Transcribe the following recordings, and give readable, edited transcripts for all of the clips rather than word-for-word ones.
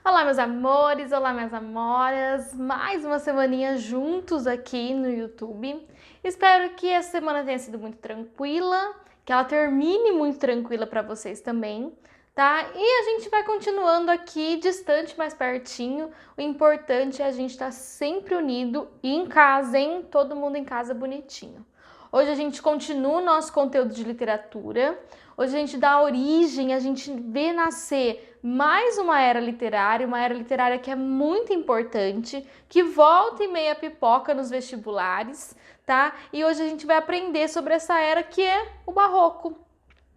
Olá, meus amores, olá, minhas amoras, mais uma semaninha juntos aqui no YouTube. Espero que essa semana tenha sido muito tranquila, que ela termine muito tranquila para vocês também, tá? E a gente vai continuando aqui, distante, mais pertinho. O importante é a gente estar sempre unido e em casa, hein? Todo mundo em casa bonitinho. Hoje a gente continua o nosso conteúdo de literatura. Hoje a gente dá origem, a gente vê nascer mais uma era literária que é muito importante, que volta e meia pipoca nos vestibulares, tá? E hoje a gente vai aprender sobre essa era que é o Barroco.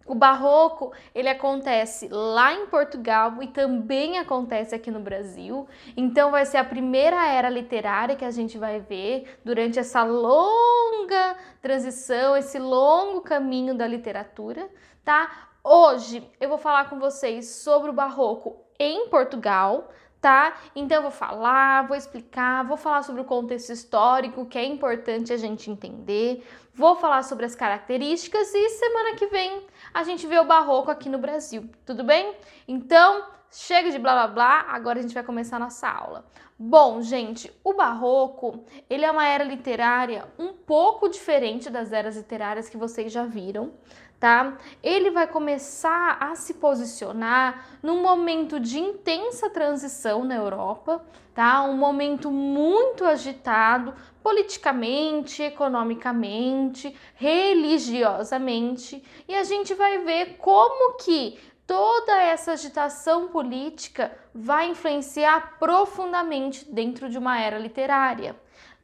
O Barroco, ele acontece lá em Portugal e também acontece aqui no Brasil. Então vai ser a primeira era literária que a gente vai ver durante essa longa transição, esse longo caminho da literatura, tá? Hoje eu vou falar com vocês sobre o Barroco em Portugal, tá? Então eu vou falar, vou explicar, vou falar sobre o contexto histórico, que é importante a gente entender, vou falar sobre as características e semana que vem a gente vê o Barroco aqui no Brasil, tudo bem? Então, chega de blá blá blá, agora a gente vai começar a nossa aula. Bom, gente, o Barroco, ele é uma era literária um pouco diferente das eras literárias que vocês já viram, tá? Ele vai começar a se posicionar num momento de intensa transição na Europa, tá? Um momento muito agitado politicamente, economicamente, religiosamente, e a gente vai ver como que toda essa agitação política vai influenciar profundamente dentro de uma era literária.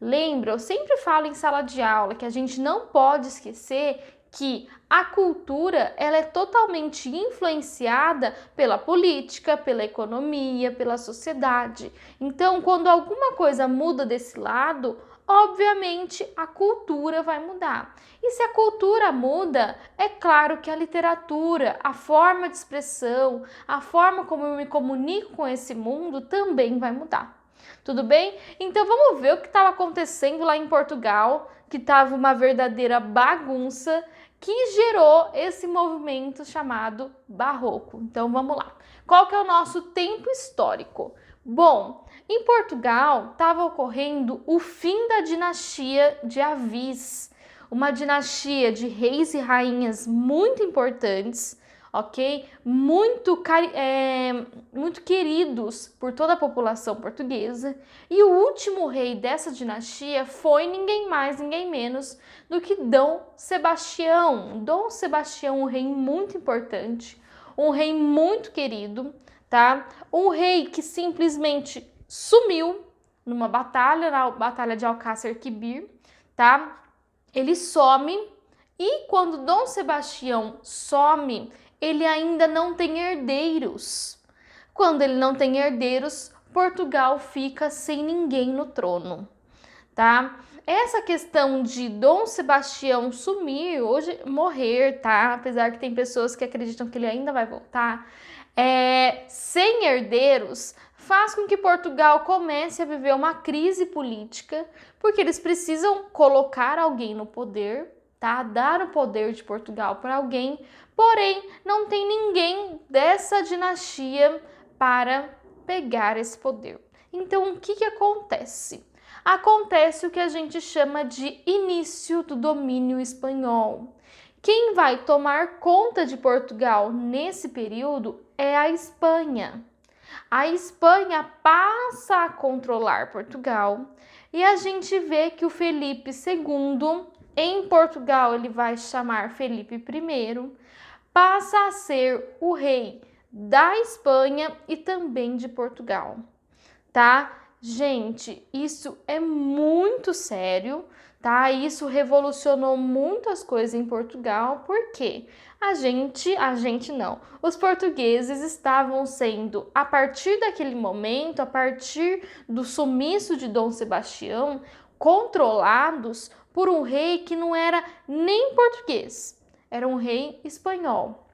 Lembra, eu sempre falo em sala de aula que a gente não pode esquecer que a cultura ela é totalmente influenciada pela política, pela economia, pela sociedade. Então, quando alguma coisa muda desse lado, obviamente a cultura vai mudar. E se a cultura muda, é claro que a literatura, a forma de expressão, a forma como eu me comunico com esse mundo também vai mudar. Tudo bem? Então vamos ver o que estava acontecendo lá em Portugal, que estava uma verdadeira bagunça, que gerou esse movimento chamado Barroco. Então vamos lá. Qual que é o nosso tempo histórico? Bom, em Portugal estava ocorrendo o fim da dinastia de Avis, uma dinastia de reis e rainhas muito importantes, ok? Muito queridos por toda a população portuguesa. E o último rei dessa dinastia foi ninguém mais, ninguém menos do que Dom Sebastião. Dom Sebastião, um rei muito importante, um rei muito querido, tá? Um rei que simplesmente sumiu numa batalha, na Batalha de Alcácer Quibir, tá? Ele some e quando Dom Sebastião some, ele ainda não tem herdeiros. Quando ele não tem herdeiros, Portugal fica sem ninguém no trono, tá? Essa questão de Dom Sebastião sumir, hoje morrer, tá? Apesar que tem pessoas que acreditam que ele ainda vai voltar, sem herdeiros, faz com que Portugal comece a viver uma crise política, porque eles precisam colocar alguém no poder, tá? Dar o poder de Portugal para alguém, porém não tem ninguém dessa dinastia para pegar esse poder. Então o que acontece? Acontece o que a gente chama de início do domínio espanhol. Quem vai tomar conta de Portugal nesse período é a Espanha. A Espanha passa a controlar Portugal e a gente vê que o Felipe II, em Portugal ele vai chamar Felipe I, passa a ser o rei da Espanha e também de Portugal, tá? Gente, isso é muito sério, tá? Isso revolucionou muitas coisas em Portugal, porque a gente não. Os portugueses estavam sendo, a partir daquele momento, a partir do sumiço de Dom Sebastião, controlados por um rei que não era nem português, era um rei espanhol,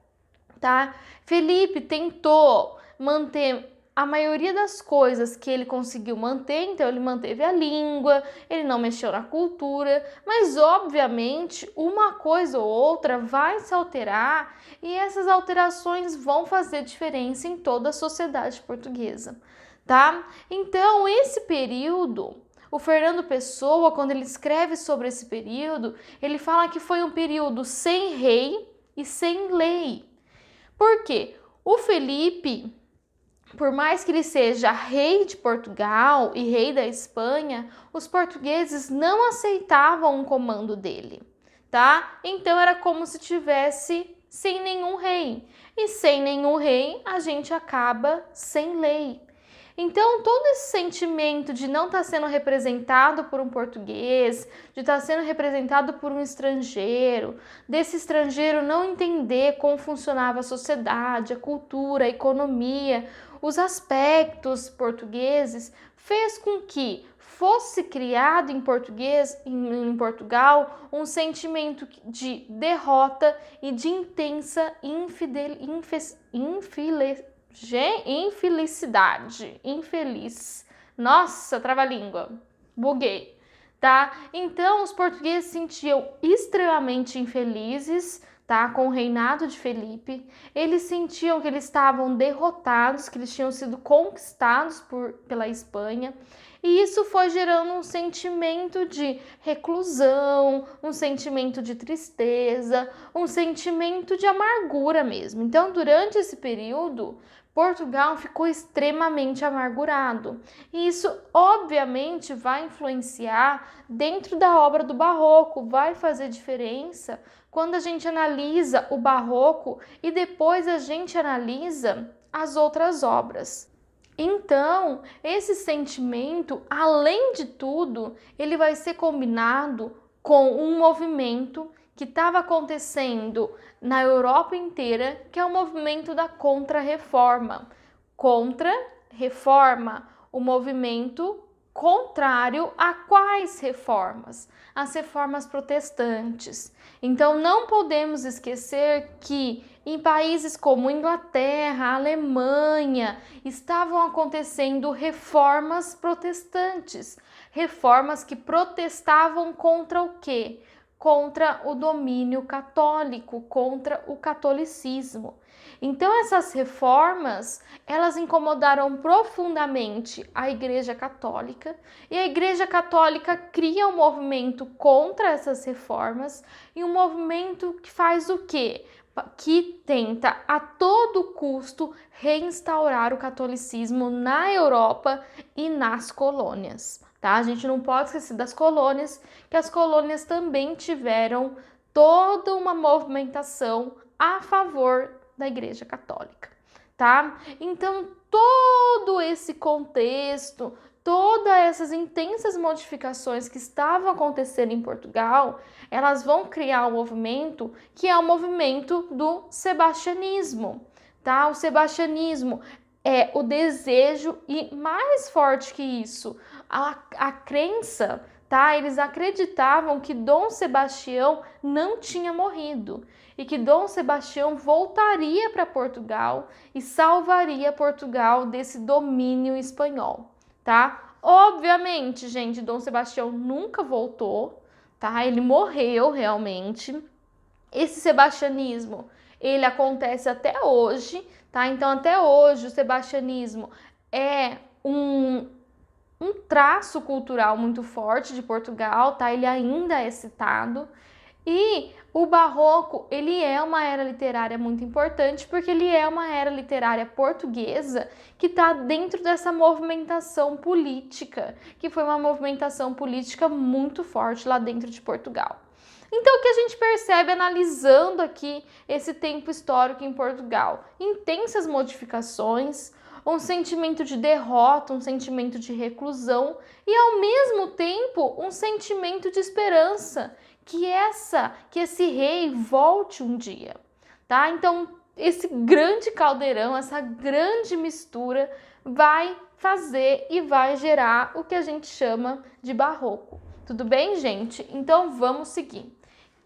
tá? Felipe tentou manter a maioria das coisas que ele conseguiu manter, então ele manteve a língua, ele não mexeu na cultura, mas obviamente uma coisa ou outra vai se alterar e essas alterações vão fazer diferença em toda a sociedade portuguesa, tá? Então, esse período, o Fernando Pessoa, quando ele escreve sobre esse período, ele fala que foi um período sem rei e sem lei. Por quê? O Felipe, por mais que ele seja rei de Portugal e rei da Espanha, os portugueses não aceitavam o comando dele, tá? Então era como se tivesse sem nenhum rei. E sem nenhum rei, a gente acaba sem lei. Então, todo esse sentimento de não estar sendo representado por um português, de estar sendo representado por um estrangeiro, desse estrangeiro não entender como funcionava a sociedade, a cultura, a economia, os aspectos portugueses, fez com que fosse criado em Portugal, um sentimento de derrota e de intensa infeliz. Nossa, trava-língua. Buguei, tá? Então, os portugueses se sentiam extremamente infelizes, tá? Com o reinado de Felipe. Eles sentiam que eles estavam derrotados, que eles tinham sido conquistados pela Espanha. E isso foi gerando um sentimento de reclusão, um sentimento de tristeza, um sentimento de amargura mesmo. Então, durante esse período, Portugal ficou extremamente amargurado. E isso, obviamente, vai influenciar dentro da obra do Barroco, vai fazer diferença quando a gente analisa o Barroco e depois a gente analisa as outras obras. Então, esse sentimento, além de tudo, ele vai ser combinado com um movimento que estava acontecendo na Europa inteira, que é o movimento da Contra-Reforma. Contra-Reforma, o movimento contrário a quais reformas? As reformas protestantes. Então, não podemos esquecer que em países como Inglaterra, Alemanha, estavam acontecendo reformas protestantes, reformas que protestavam contra o quê? Contra o domínio católico, contra o catolicismo. Então essas reformas, elas incomodaram profundamente a Igreja Católica, e a Igreja Católica cria um movimento contra essas reformas, e um movimento que faz o quê? Que tenta a todo custo reinstaurar o catolicismo na Europa e nas colônias, tá? A gente não pode esquecer das colônias, que as colônias também tiveram toda uma movimentação a favor da Igreja Católica, tá? Então, todo esse contexto, todas essas intensas modificações que estavam acontecendo em Portugal, elas vão criar um movimento que é o movimento do sebastianismo, tá? O sebastianismo é o desejo e mais forte que isso, a crença, tá? Eles acreditavam que Dom Sebastião não tinha morrido e que Dom Sebastião voltaria para Portugal e salvaria Portugal desse domínio espanhol, tá? Obviamente, gente, Dom Sebastião nunca voltou, tá? Ele morreu realmente. Esse sebastianismo, ele acontece até hoje, tá? Então, até hoje, o sebastianismo é um traço cultural muito forte de Portugal, tá? Ele ainda é citado. E o Barroco, ele é uma era literária muito importante porque ele é uma era literária portuguesa que está dentro dessa movimentação política, que foi uma movimentação política muito forte lá dentro de Portugal. Então, o que a gente percebe analisando aqui esse tempo histórico em Portugal? Intensas modificações, um sentimento de derrota, um sentimento de reclusão e, ao mesmo tempo, um sentimento de esperança, que esse rei volte um dia, tá? Então, esse grande caldeirão, essa grande mistura vai fazer e vai gerar o que a gente chama de barroco. Tudo bem, gente? Então, vamos seguir.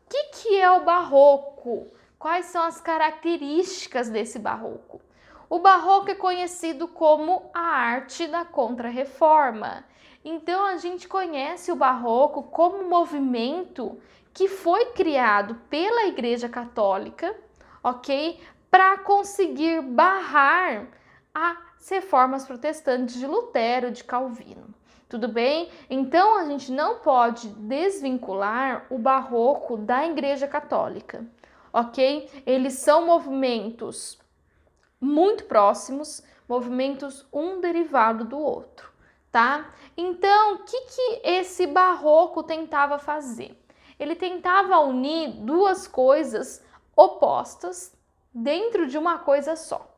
O que é o barroco? Quais são as características desse barroco? O barroco é conhecido como a arte da Contra-Reforma. Então a gente conhece o barroco como um movimento que foi criado pela Igreja Católica, ok? Para conseguir barrar as reformas protestantes de Lutero, de Calvino. Tudo bem? Então a gente não pode desvincular o barroco da Igreja Católica, ok? Eles são movimentos muito próximos, movimentos um derivado do outro, tá? Então, o que esse barroco tentava fazer? Ele tentava unir duas coisas opostas dentro de uma coisa só.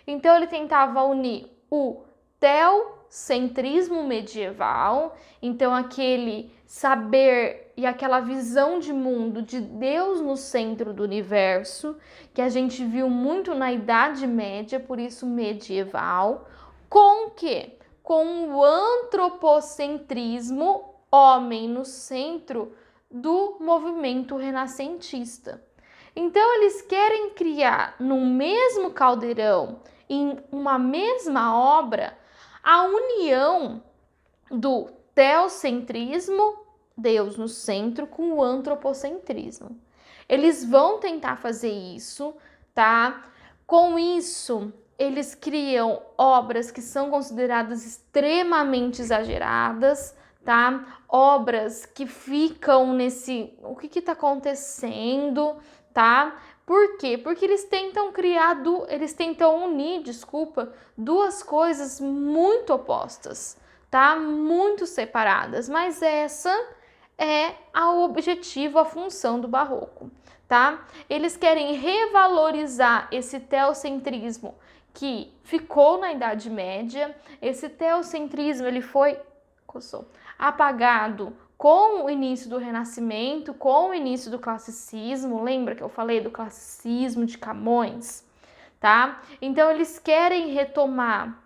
Então, ele tentava unir o teocentrismo medieval, então aquele saber e aquela visão de mundo de Deus no centro do universo, que a gente viu muito na Idade Média, por isso medieval, com o quê? Com o antropocentrismo, homem no centro do movimento renascentista. Então eles querem criar no mesmo caldeirão, em uma mesma obra, a união do teocentrismo, Deus no centro, com o antropocentrismo. Eles vão tentar fazer isso, tá? Com isso, eles criam obras que são consideradas extremamente exageradas, tá? Obras que ficam nesse, o que está acontecendo, tá? Por quê? Porque eles tentam unir, duas coisas muito opostas, tá? Muito separadas, mas essa é o objetivo, a função do barroco, tá? Eles querem revalorizar esse teocentrismo que ficou na Idade Média. Esse teocentrismo ele foi apagado com o início do Renascimento, com o início do classicismo. Lembra que eu falei do classicismo de Camões, tá? Então eles querem retomar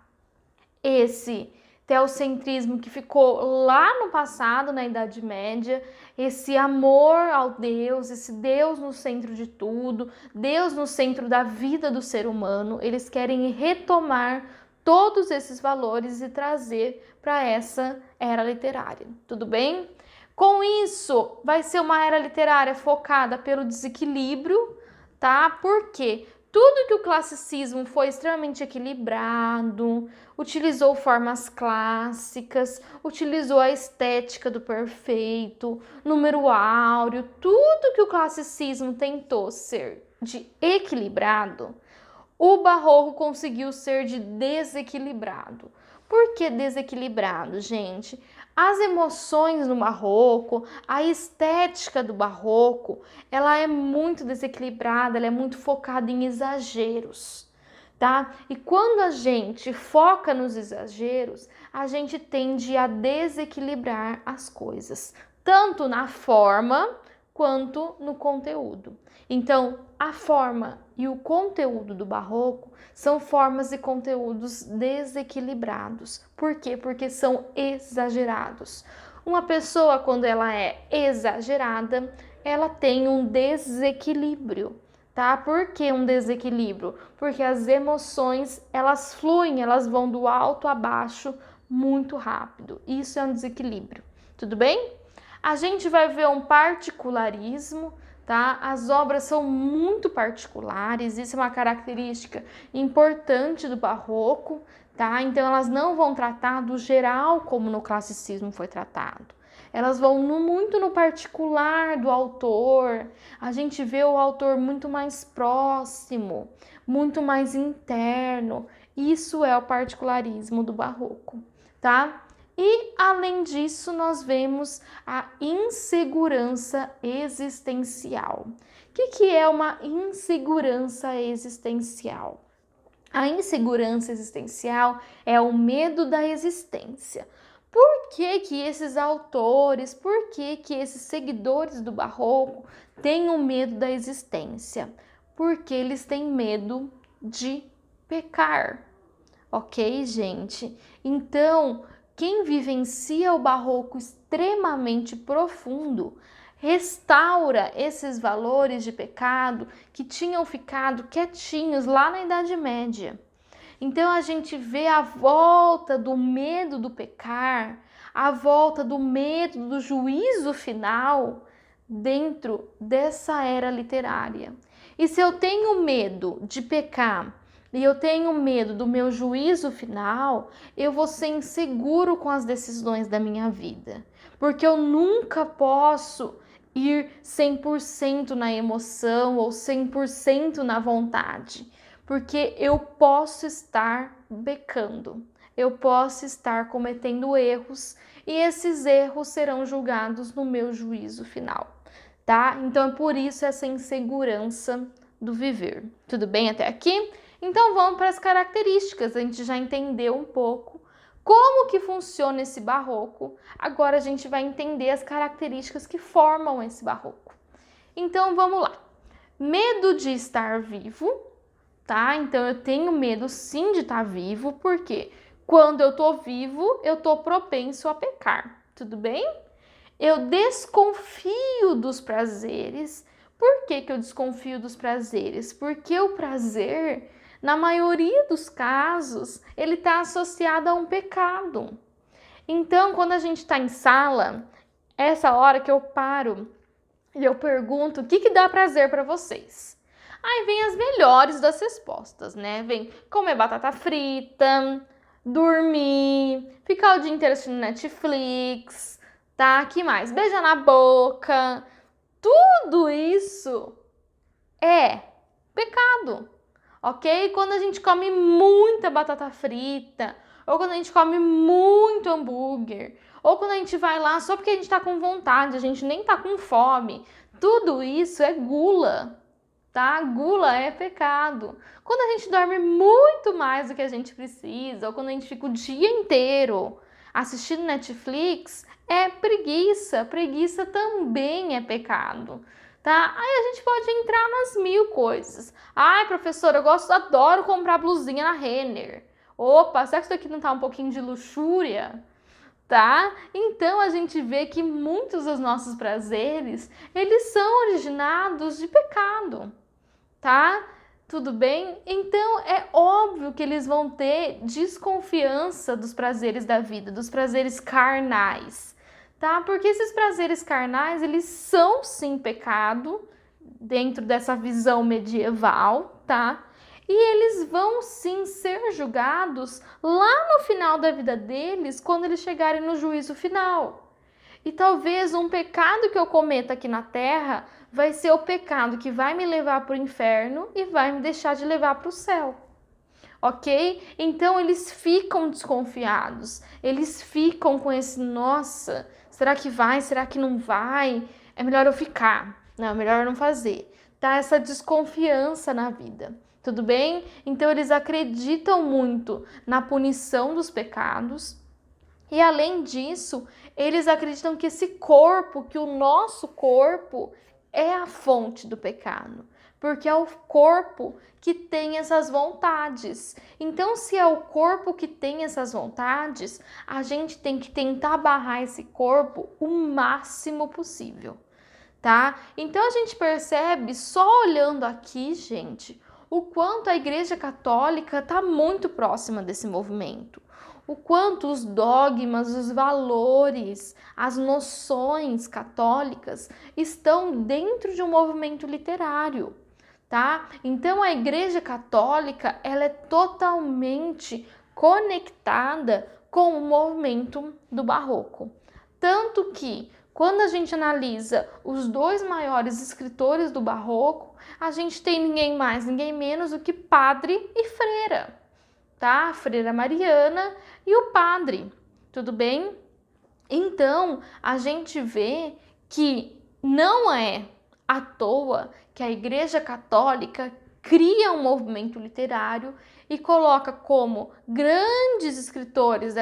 esse teocentrismo que ficou lá no passado, na Idade Média, esse amor ao Deus, esse Deus no centro de tudo, Deus no centro da vida do ser humano. Eles querem retomar todos esses valores e trazer para essa era literária, tudo bem? Com isso, vai ser uma era literária focada pelo desequilíbrio, tá? Por quê? Tudo que o classicismo foi extremamente equilibrado, utilizou formas clássicas, utilizou a estética do perfeito, número áureo, tudo que o classicismo tentou ser de equilibrado, o barroco conseguiu ser de desequilibrado. Por que desequilibrado, gente? As emoções no barroco, a estética do barroco, ela é muito desequilibrada, ela é muito focada em exageros, tá? E quando a gente foca nos exageros, a gente tende a desequilibrar as coisas, tanto na forma quanto no conteúdo. Então, a forma e o conteúdo do barroco são formas e conteúdos desequilibrados. Por quê? Porque são exagerados. Uma pessoa, quando ela é exagerada, ela tem um desequilíbrio, tá? Por que um desequilíbrio? Porque as emoções, elas fluem, elas vão do alto a baixo muito rápido. Isso é um desequilíbrio, tudo bem? A gente vai ver um particularismo, tá? As obras são muito particulares, isso é uma característica importante do barroco, tá? Então elas não vão tratar do geral como no classicismo foi tratado. Elas vão muito no particular do autor. A gente vê o autor muito mais próximo, muito mais interno. Isso é o particularismo do barroco, tá? E, além disso, nós vemos a insegurança existencial. O que é uma insegurança existencial? A insegurança existencial é o medo da existência. Por que esses autores, por que esses seguidores do barroco têm o medo da existência? Porque eles têm medo de pecar, ok, gente? Então, quem vivencia o barroco extremamente profundo restaura esses valores de pecado que tinham ficado quietinhos lá na Idade Média. Então a gente vê a volta do medo do pecar, a volta do medo do juízo final dentro dessa era literária. E se eu tenho medo de pecar e eu tenho medo do meu juízo final, eu vou ser inseguro com as decisões da minha vida, porque eu nunca posso ir 100% na emoção ou 100% na vontade, porque eu posso estar pecando, eu posso estar cometendo erros e esses erros serão julgados no meu juízo final, tá? Então é por isso essa insegurança do viver. Tudo bem até aqui? Então vamos para as características, a gente já entendeu um pouco como que funciona esse barroco, agora a gente vai entender as características que formam esse barroco. Então vamos lá. Medo de estar vivo, tá? Então eu tenho medo sim de estar vivo, porque quando eu tô vivo, eu tô propenso a pecar, tudo bem? Eu desconfio dos prazeres. Por que que eu desconfio dos prazeres? Porque o prazer, na maioria dos casos, ele está associado a um pecado. Então, quando a gente está em sala, essa hora que eu paro e eu pergunto o que que dá prazer para vocês. Aí vem as melhores das respostas, né? Vem comer batata frita, dormir, ficar o dia inteiro assistindo Netflix, tá? Que mais? Beijar na boca. Tudo isso é pecado, ok? Quando a gente come muita batata frita, ou quando a gente come muito hambúrguer, ou quando a gente vai lá só porque a gente tá com vontade, a gente nem tá com fome, tudo isso é gula, tá? Gula é pecado. Quando a gente dorme muito mais do que a gente precisa, ou quando a gente fica o dia inteiro assistindo Netflix, é preguiça. Preguiça também é pecado, tá? Aí a gente pode entrar nas mil coisas. Ai, professora, adoro comprar blusinha na Renner. Opa, será que isso aqui não tá um pouquinho de luxúria? Tá? Então a gente vê que muitos dos nossos prazeres, eles são originados de pecado, tá? Tudo bem? Então é óbvio que eles vão ter desconfiança dos prazeres da vida, dos prazeres carnais, tá? Porque esses prazeres carnais, eles são sim pecado dentro dessa visão medieval, tá? E eles vão sim ser julgados lá no final da vida deles, quando eles chegarem no juízo final. E talvez um pecado que eu cometa aqui na terra vai ser o pecado que vai me levar para o inferno e vai me deixar de levar para o céu. Ok? Então eles ficam desconfiados, eles ficam com esse, nossa, será que vai, será que não vai? É melhor eu ficar, não, é melhor eu não fazer. Tá? Essa desconfiança na vida, tudo bem? Então eles acreditam muito na punição dos pecados e além disso, eles acreditam que esse corpo, que o nosso corpo é a fonte do pecado, porque é o corpo que tem essas vontades. Então, se é o corpo que tem essas vontades, a gente tem que tentar barrar esse corpo o máximo possível, tá? Então, a gente percebe só olhando aqui, gente, o quanto a Igreja Católica está muito próxima desse movimento. O quanto os dogmas, os valores, as noções católicas estão dentro de um movimento literário, tá? Então a Igreja Católica, ela é totalmente conectada com o movimento do Barroco. Tanto que quando a gente analisa os dois maiores escritores do Barroco, a gente tem ninguém mais, ninguém menos do que padre e freira, tá? A freira Mariana e o padre, tudo bem? Então, a gente vê que não é à toa que a Igreja Católica cria um movimento literário e coloca como grandes escritores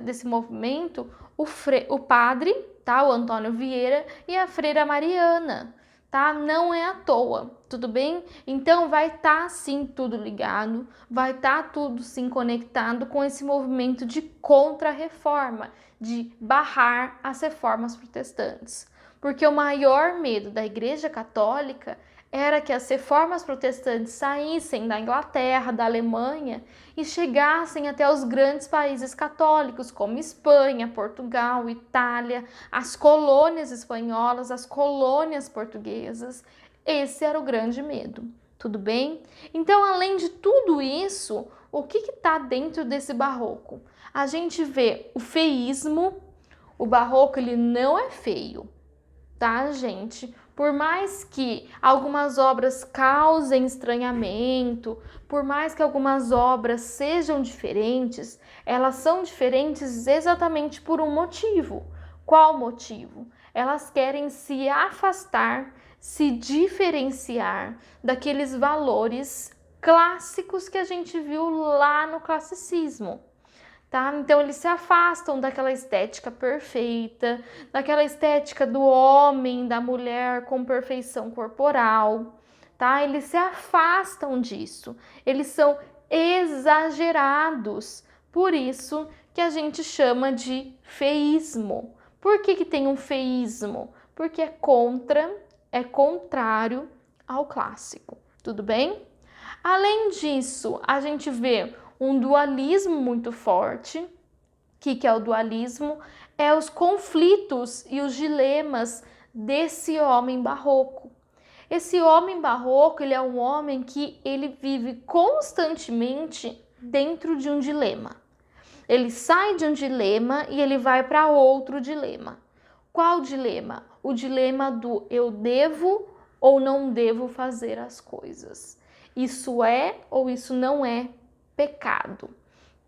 desse movimento o padre, tá? O Antônio Vieira e a freira Mariana, tá? Não é à toa, tudo bem? Então vai estar sim tudo ligado, vai estar tudo sim conectado com esse movimento de contra-reforma, de barrar as reformas protestantes. Porque o maior medo da Igreja Católica era que as reformas protestantes saíssem da Inglaterra, da Alemanha e chegassem até os grandes países católicos, como Espanha, Portugal, Itália, as colônias espanholas, as colônias portuguesas. Esse era o grande medo, tudo bem? Então, além de tudo isso, o que está dentro desse barroco? A gente vê o feísmo. O barroco, ele não é feio, tá, gente? Por mais que algumas obras causem estranhamento, por mais que algumas obras sejam diferentes, elas são diferentes exatamente por um motivo. Qual motivo? Elas querem se afastar, se diferenciar daqueles valores clássicos que a gente viu lá no classicismo. Tá? Então eles se afastam daquela estética perfeita, daquela estética do homem, da mulher com perfeição corporal, tá? Eles se afastam disso. Eles são exagerados. Por isso que a gente chama de feísmo. Por que tem um feísmo? Porque é contrário ao clássico. Tudo bem? Além disso, a gente vê um dualismo muito forte. O que é o dualismo? É os conflitos e os dilemas desse homem barroco. Esse homem barroco, ele é um homem que ele vive constantemente dentro de um dilema. Ele sai de um dilema e ele vai para outro dilema. Qual dilema? O dilema do eu devo ou não devo fazer as coisas. Isso é ou isso não é pecado,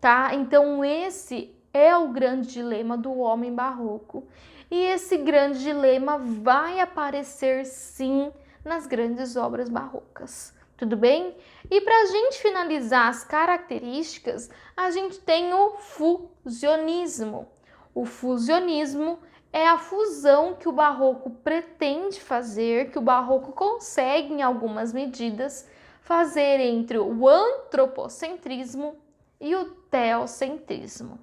tá? Então esse é o grande dilema do homem barroco. E esse grande dilema vai aparecer sim nas grandes obras barrocas. Tudo bem? E para a gente finalizar as características, a gente tem o fusionismo. O fusionismo é a fusão que o barroco pretende fazer, que o barroco consegue em algumas medidas fazer entre o antropocentrismo e o teocentrismo.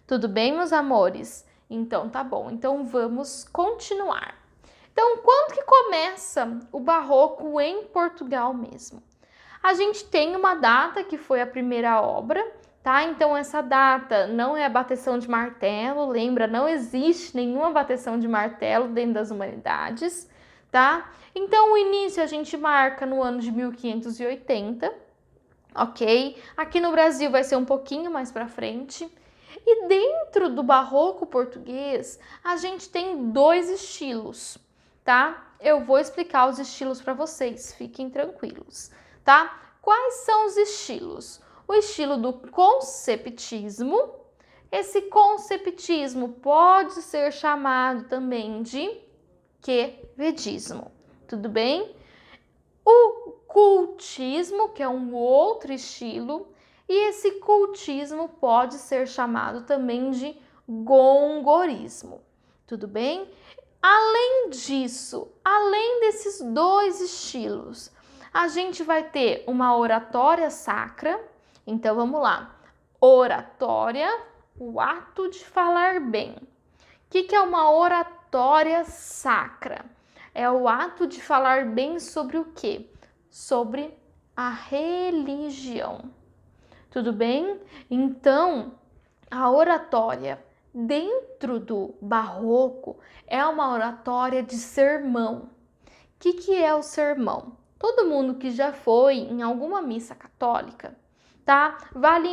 Tudo bem, meus amores? Então tá bom, então vamos continuar. Então, quando que começa o barroco em Portugal mesmo? A gente tem uma data que foi a primeira obra, tá? Então essa data não é a bateção de martelo, lembra? Não existe nenhuma bateção de martelo dentro das humanidades, tá? Então o início a gente marca no ano de 1580, ok? Aqui no Brasil vai ser um pouquinho mais para frente. E dentro do barroco português, a gente tem dois estilos, tá? Eu vou explicar os estilos para vocês, fiquem tranquilos, tá? Quais são os estilos? O estilo do conceptismo. Esse conceptismo pode ser chamado também de quevedismo, tudo bem? O cultismo, que é um outro estilo, e esse cultismo pode ser chamado também de gongorismo, tudo bem? Além disso, além desses dois estilos, a gente vai ter uma oratória sacra. Então vamos lá. Oratória, o ato de falar bem. O que é uma oratória sacra? É o ato de falar bem sobre o quê? Sobre a religião. Tudo bem? Então, a oratória dentro do barroco é uma oratória de sermão. O que é o sermão? Todo mundo que já foi em alguma missa católica, tá? Vale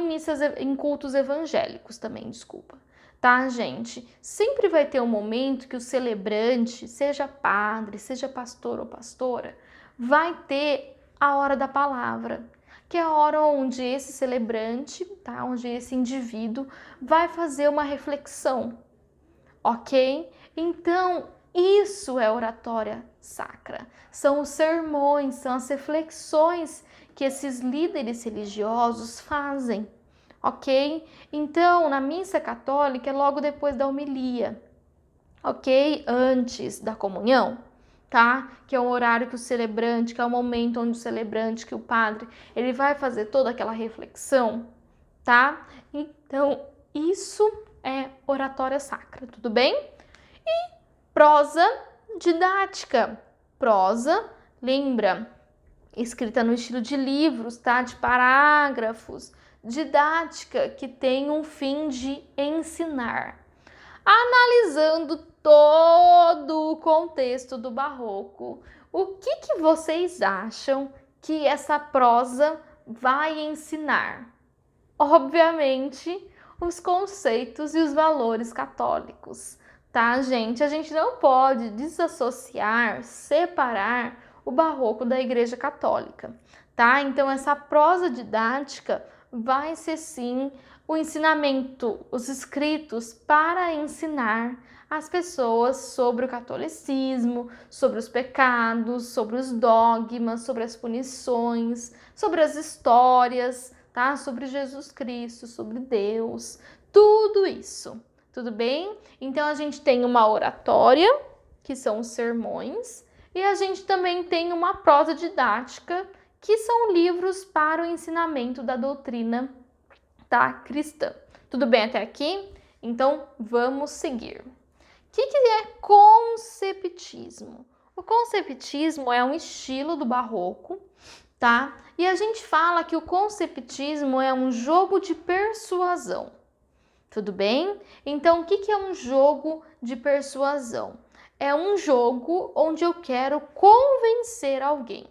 em cultos evangélicos também, desculpa. Tá, gente? Sempre vai ter um momento que o celebrante, seja padre, seja pastor ou pastora, vai ter a hora da palavra, que é a hora onde esse celebrante, tá? Onde esse indivíduo vai fazer uma reflexão, ok? Então, isso é oratória sacra. São os sermões, são as reflexões que esses líderes religiosos fazem, ok? Então, na missa católica é logo depois da homilia, ok? Antes da comunhão, tá? Que é o horário que o celebrante, que é o momento onde o celebrante, que o padre, ele vai fazer toda aquela reflexão, tá? Então, isso é oratória sacra, tudo bem? E prosa didática. Prosa, lembra escrita no estilo de livros, tá? De parágrafos, didática que tem um fim de ensinar. Analisando todo o contexto do Barroco, o que vocês acham que essa prosa vai ensinar? Obviamente, os conceitos e os valores católicos, tá, gente? A gente não pode desassociar, separar o Barroco da Igreja Católica, tá? Então, essa prosa didática vai ser, sim, o ensinamento, os escritos para ensinar as pessoas sobre o catolicismo, sobre os pecados, sobre os dogmas, sobre as punições, sobre as histórias, tá? Sobre Jesus Cristo, sobre Deus, tudo isso, tudo bem? Então a gente tem uma oratória, que são os sermões, e a gente também tem uma prosa didática, que são livros para o ensinamento da doutrina, tá, cristã. Tudo bem até aqui? Então vamos seguir. O que é conceptismo? O conceptismo é um estilo do Barroco, tá? E a gente fala que o conceptismo é um jogo de persuasão. Tudo bem? Então, o que é um jogo de persuasão? É um jogo onde eu quero convencer alguém,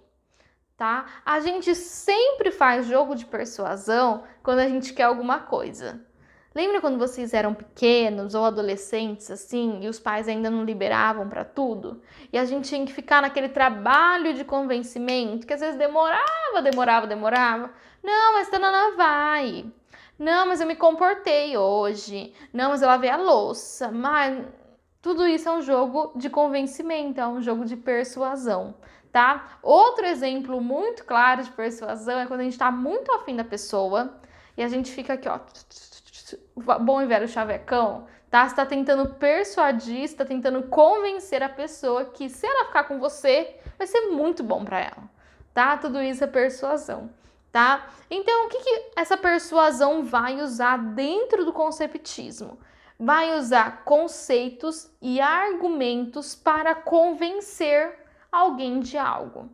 tá? A gente sempre faz jogo de persuasão quando a gente quer alguma coisa. Lembra quando vocês eram pequenos ou adolescentes, assim, e os pais ainda não liberavam para tudo? E a gente tinha que ficar naquele trabalho de convencimento, que às vezes demorava. Não, mas Tanana vai. Não, mas eu me comportei hoje. Não, mas eu lavei a louça. Mas tudo isso é um jogo de convencimento, é um jogo de persuasão, tá? Outro exemplo muito claro de persuasão é quando a gente tá muito afim da pessoa e a gente fica aqui, ó, bom e velho chavecão, tá? Você tá tentando persuadir, você tá tentando convencer a pessoa que se ela ficar com você, vai ser muito bom para ela, tá? Tudo isso é persuasão, tá? Então, o que essa persuasão vai usar dentro do conceptismo? Vai usar conceitos e argumentos para convencer alguém de algo.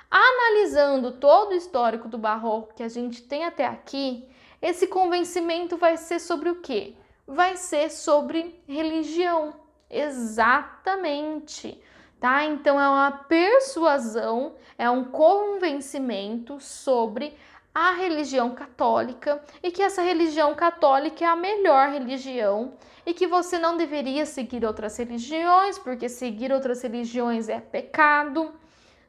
Analisando todo o histórico do Barroco que a gente tem até aqui, esse convencimento vai ser sobre o quê? Vai ser sobre religião. Exatamente, tá? Então é uma persuasão, é um convencimento sobre a religião católica e que essa religião católica é a melhor religião e que você não deveria seguir outras religiões, porque seguir outras religiões é pecado,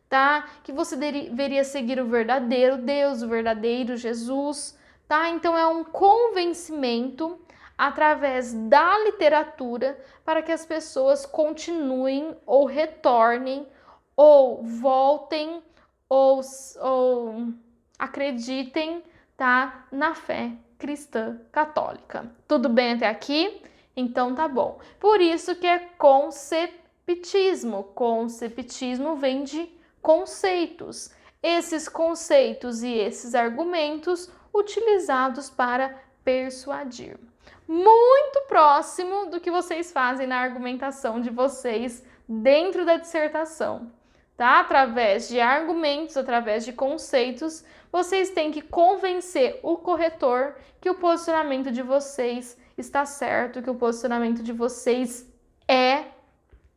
tá? Que você deveria seguir o verdadeiro Deus, o verdadeiro Jesus, tá? Então é um convencimento através da literatura para que as pessoas continuem ou retornem ou voltem ou acreditem, tá, na fé cristã católica. Tudo bem até aqui? Então tá bom. Por isso que é conceptismo. Conceptismo vem de conceitos. Esses conceitos e esses argumentos utilizados para persuadir. Muito próximo do que vocês fazem na argumentação de vocês dentro da dissertação, tá? Através de argumentos, através de conceitos, vocês têm que convencer o corretor que o posicionamento de vocês está certo, que o posicionamento de vocês é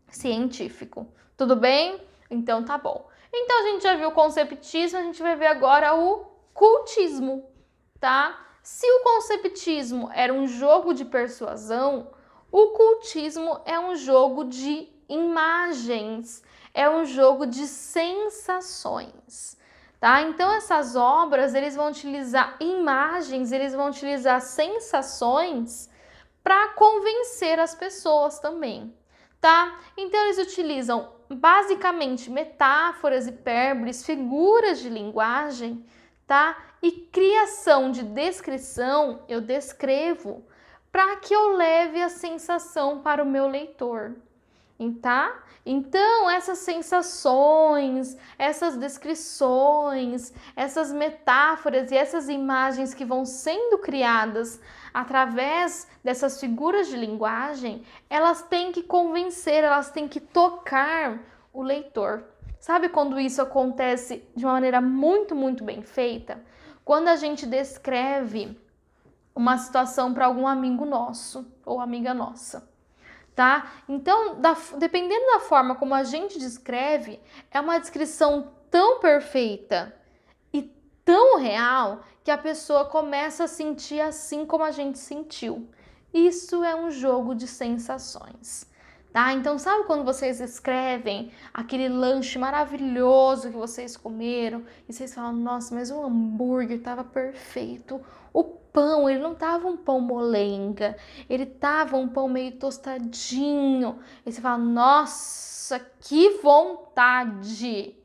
científico. Tudo bem? Então tá bom. Então a gente já viu o conceptismo, a gente vai ver agora o cultismo, tá? Se o conceptismo era um jogo de persuasão, o cultismo é um jogo de imagens, é um jogo de sensações, tá? Então essas obras, eles vão utilizar imagens, eles vão utilizar sensações para convencer as pessoas também, tá? Então eles utilizam basicamente metáforas, hipérboles, figuras de linguagem, tá? E criação de descrição, eu descrevo para que eu leve a sensação para o meu leitor, tá? Então, essas sensações, essas descrições, essas metáforas e essas imagens que vão sendo criadas através dessas figuras de linguagem, elas têm que convencer, elas têm que tocar o leitor, Sabe quando isso acontece de uma maneira muito, muito bem feita? Quando a gente descreve uma situação para algum amigo nosso ou amiga nossa, tá? Então, dependendo da forma como a gente descreve, é uma descrição tão perfeita e tão real que a pessoa começa a sentir assim como a gente sentiu. Isso é um jogo de sensações. Tá? Então, sabe quando vocês escrevem aquele lanche maravilhoso que vocês comeram e vocês falam, nossa, mas o hambúrguer estava perfeito. O pão, ele não tava um pão molenga, ele tava um pão meio tostadinho. E você fala, nossa, que vontade!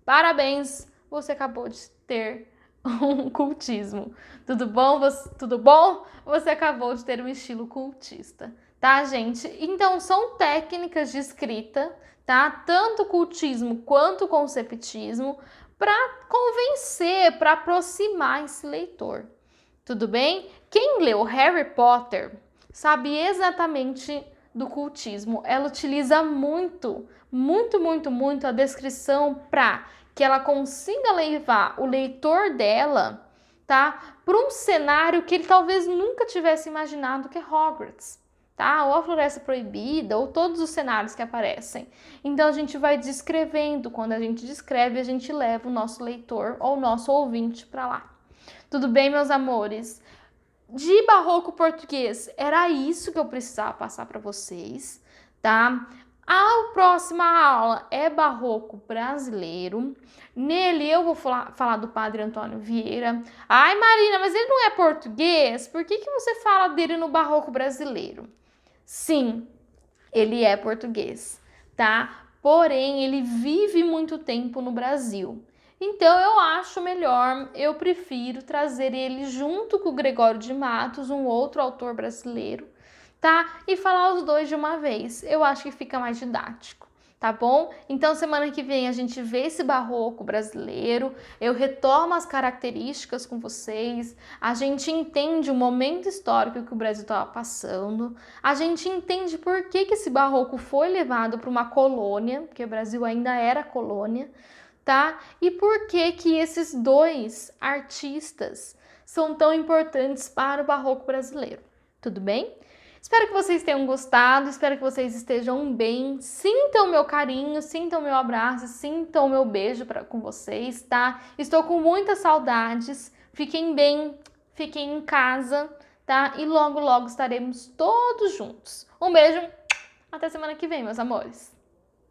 Parabéns, você acabou de ter um cultismo. Tudo bom? Tudo bom? Você acabou de ter um estilo cultista. Tá, gente? Então, são técnicas de escrita, tá? Tanto cultismo quanto conceptismo, para convencer, para aproximar esse leitor. Tudo bem? Quem leu Harry Potter sabe exatamente do cultismo. Ela utiliza muito a descrição para que ela consiga levar o leitor dela, tá, para um cenário que ele talvez nunca tivesse imaginado, que é Hogwarts. Tá? Ou a Floresta Proibida, ou todos os cenários que aparecem. Então a gente vai descrevendo, quando a gente descreve, a gente leva o nosso leitor ou o nosso ouvinte para lá. Tudo bem, meus amores? De barroco português, era isso que eu precisava passar para vocês, tá? A próxima aula é barroco brasileiro. Nele eu vou falar do Padre Antônio Vieira. Ai, Marina, mas ele não é português? Por que você fala dele no barroco brasileiro? Sim, ele é português, tá? Porém, ele vive muito tempo no Brasil. Então, eu prefiro trazer ele junto com o Gregório de Matos, um outro autor brasileiro, tá? E falar os dois de uma vez. Eu acho que fica mais didático, tá bom? Então, semana que vem a gente vê esse barroco brasileiro, eu retomo as características com vocês, a gente entende o momento histórico que o Brasil estava passando, a gente entende por que esse barroco foi levado para uma colônia, porque o Brasil ainda era colônia, tá? E por que esses dois artistas são tão importantes para o barroco brasileiro. Tudo bem? Espero que vocês tenham gostado, espero que vocês estejam bem, sintam o meu carinho, sintam o meu abraço, sintam o meu beijo com vocês, tá? Estou com muitas saudades, fiquem bem, fiquem em casa, tá? E logo, logo estaremos todos juntos. Um beijo, até semana que vem, meus amores!